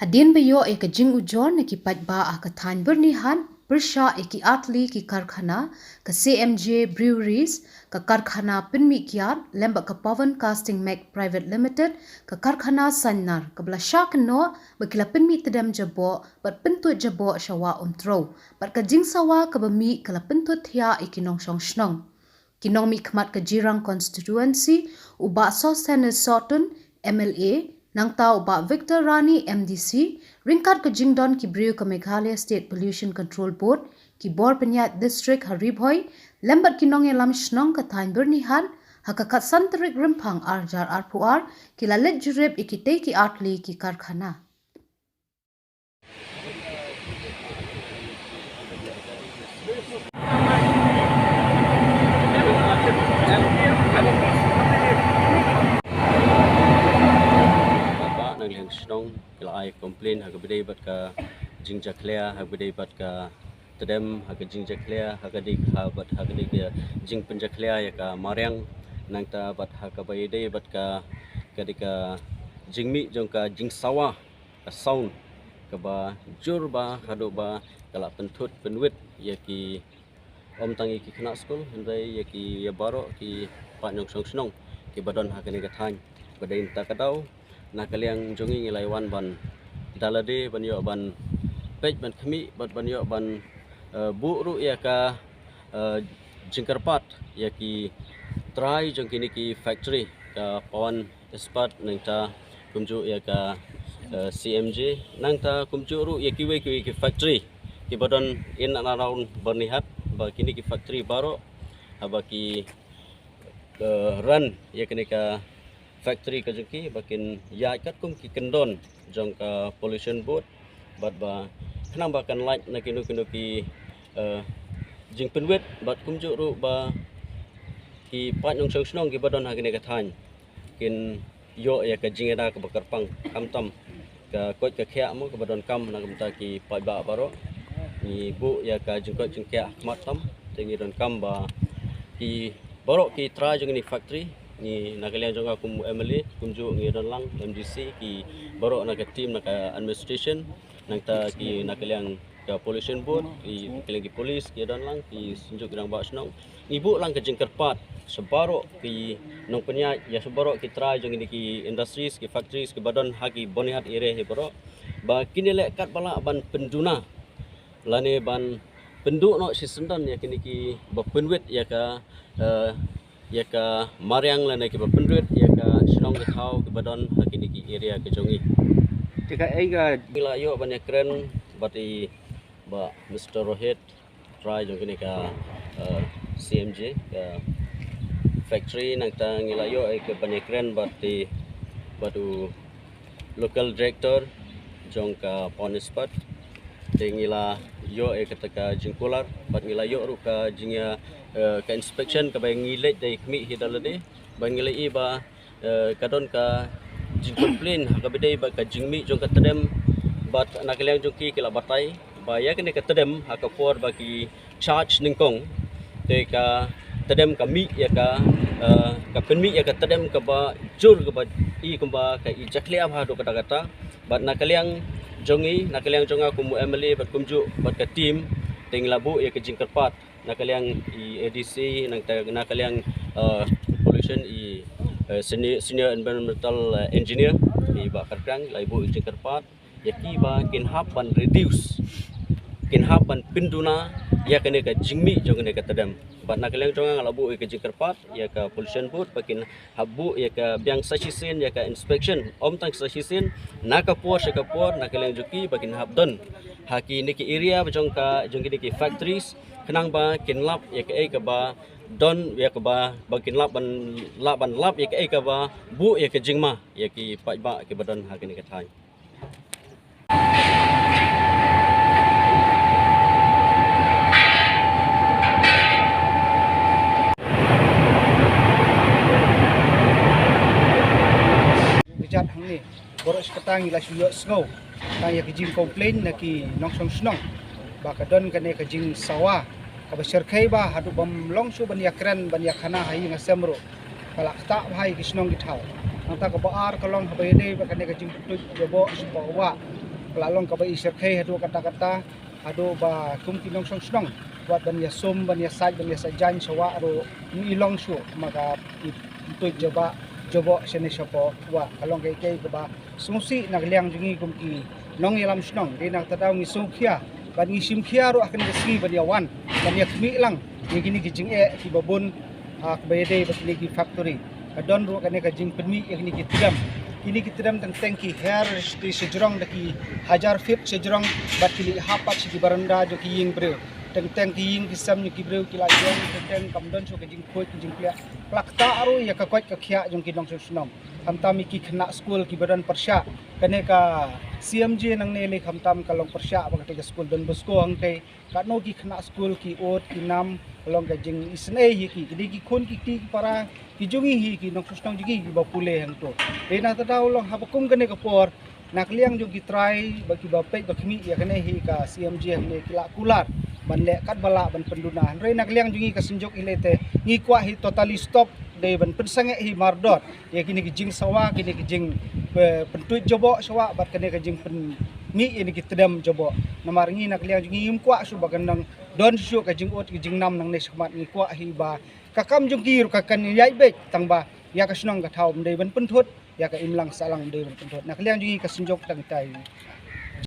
Hadin bayo e ka jing ujor na ki patba a ka than bernihan bersha e ki atli ki karkhana ka CMJ Breweries ka karkhana pinmi kiar lemba ka Pawan Casting Mac Private Limited ka karkhana sannar ka bla syak no bakila pinmi tedam jabo bat pentut jabo shawa umtro bat ka jing sawa ka bami kala pentut thia e kinong shong shnong kinong mi khmat ka jirang constituency uba Sosanes Sotun MLA nang tau ba Victor Rani MDC ringkat ke Jingdon ki Brew ke Meghalaya State Pollution Control Board ki Bor Penyat District Haribhoi lembat kinong lam shnong ka thain bernihan hakakat santerik rempang arjar arpuar ki lalet jurib ikitei ki atli ki karkhana. Snong kila ai komplain haga bedai bat ka jingja clear haga bedai bat ka tedem haga jingja clear haga dik ha bat haga dik jing penja clear ya ka mariang nang ta bat haga bayde bat ka kadika jingmi jong ka jing sawa ka sound ka ba jur ba hado ba kala pentut penwit ya ki om tangi ki kena school hendai ya ki ya baro ki pak nyong snong ki badon haga ni ka than badai ta kadau na kaliang jongi ngilai wan ban dalade ban yo ban pej ban khmi ban yo ban bu ru ya ka jingkarpat ya ki try jong kini ki factory ka Pawan Ispat nang ta kumju ya ka CMJ nang ta kumju ru ya ki we ki factory ki badon in around bernihat ba kini ki factory baro aba ki run ya kini ka factory ka jengki bakin ya kat kum ki kendon jong ka pollution board bat ba khnang ba kan light na kinu ki jing penwet bat kum ju ru ba ki pat nyong song snong ki badon ha kini ka than kin yo ya ka jing ada ka bakar pang kam tam ka kot ka khya mo ka badon kam na kam ta ki pat ba baro ni bu ya ka jing kot jing khya mat tam tengi don kam ba ki baro ki tra jong ni factory ni nakalian jonga kum MLA kumju ngi don lang MDC ki baro na ka team na ka administration nang ta ki nakalian ka pollution board ki nakalian ki police ki don lang ki sunjuk grang ba snong ibu lang ka jingkarpat sebaro ki nong penya ya sebaro ki try jong ni ki industries ki factories ki badon hagi bonihat area he baro ba kinile kat bala ban penduna lane ban penduk no sisendan ya kini ki ba penwit ya ka ya ka mariang lana ki bapendret ya ka snong ka thau ki badon hakini ki area ke jongi tika ai ga gila yo banyak keren bati ba Mr. Rohit try jong kini ka CMJ ka factory nang ta ngila yo ai ke banyak keren bati batu local director jong ka Ponispat ngila yo e kataka jingkular bat ngila yo ru ka jingya ka inspection ka bay ngilet dai kmi hidalade ban ngila i ba kadon ka jing complain ka bedai ba ka jingmi jong ka tedem bat nakaliang jong ki kila batai ba ya kene ka tedem ha ka for ba ki charge ningkong te ka tedem ka mi ya ka penmi ya ka tedem ka ba jur ka ba i kumba ka i jaklia ba do kata kata bat nakaliang jongi nakaliang jonga kumu MLA bat kumju bat ka team ting labu ya ke jingkarpat nakaliang i ADC nang nakaliang pollution i senior environmental engineer i ba karkang laibu jingkarpat ya ki ba kin hab ban reduce kin hab ban pinduna ya kene ka jingmi jong ne ka tedam bat nakaliang jonga labu ya ke jingkarpat ya ka pollution board bakin habu ya ka biang sasisen ya ka inspection om tang sasisen naka por nakaliang juki bakin habdon haki niki area jong ki factories kenang ba kinlap ya ka ba don ya ka ba bakin lap ban lap ya ka ba bu ya ka jingma ya ki pat ba ki badon haki ni ka thai jat hang ni boros katang ila suyo snow tang ya kijing complain na ki nong song snong ba ka don kane ka jing sawa ka ba serkai ba hadu bam long su ban yakran ban yakhana hai ngasemro kala ta bhai ki snong ki thau nang ta ka ba ar ka long ha ba de ba kane ka jing tu jo bo su ba wa pelalong ka ba iserkay hadu kata-kata hadu ba kum kinong snong buat ban ya som ban ya sajan sawa aro ilong su maka itu jobo sene sopo wa kalong kay ba sumusi nagliang jungi kum ki nong ilam snong di nak tadaw ngi sungkia ban ngi simkia ro akan gesi ban ya wan ban ya kmi lang ni gini gijing ki babun kbayade ba kini ki factory kadon ro kane ka jing penmi kini ki tiram kini kita dalam tangki hair di sejurang daki hajar feet sejurang bat kili hapat si baranda jo ki ying breu tangki ying kisam ni ki breu kila jong tang kamdon so kajing khoi kajing pia plakta aru ya ka kwat ka khia jong ki dong sunom hamtam ki khna school ki badan persya kane ka CMJ nang nele hamtam kalong persya ba ka school Don Bosco hang te ka no ki khna school ki ot ki nam kalong kajing isne hi ki ki khon ki para kijungi hi ki nong susnong jigi ba pule hang to na tadaw long habakum kane ka por nakliang jong ki try bagi bapek bakmi ya kane hi ka CMG hang ne kila kular ban le kat bala ban penduna re nakliang jungi ka sinjok ilete ngi kwa hi totally stop de ban pensange hi mardot ya kini ki jing sawa kini ki jing pentuit jobo sawa bat kane ka jing pen mi ini ki tedam jobo namar ngi nakliang jungi im kwa su bagandang don su ka jing ot ki jing nam nang ne smat ngi kwa hi ba kakam jong ki kakan yai bek tangba ya ka snong ka thau mdei ban penthut ya ka imlang salang mdei ban penthut nak liang jungi ka sinjok tang tai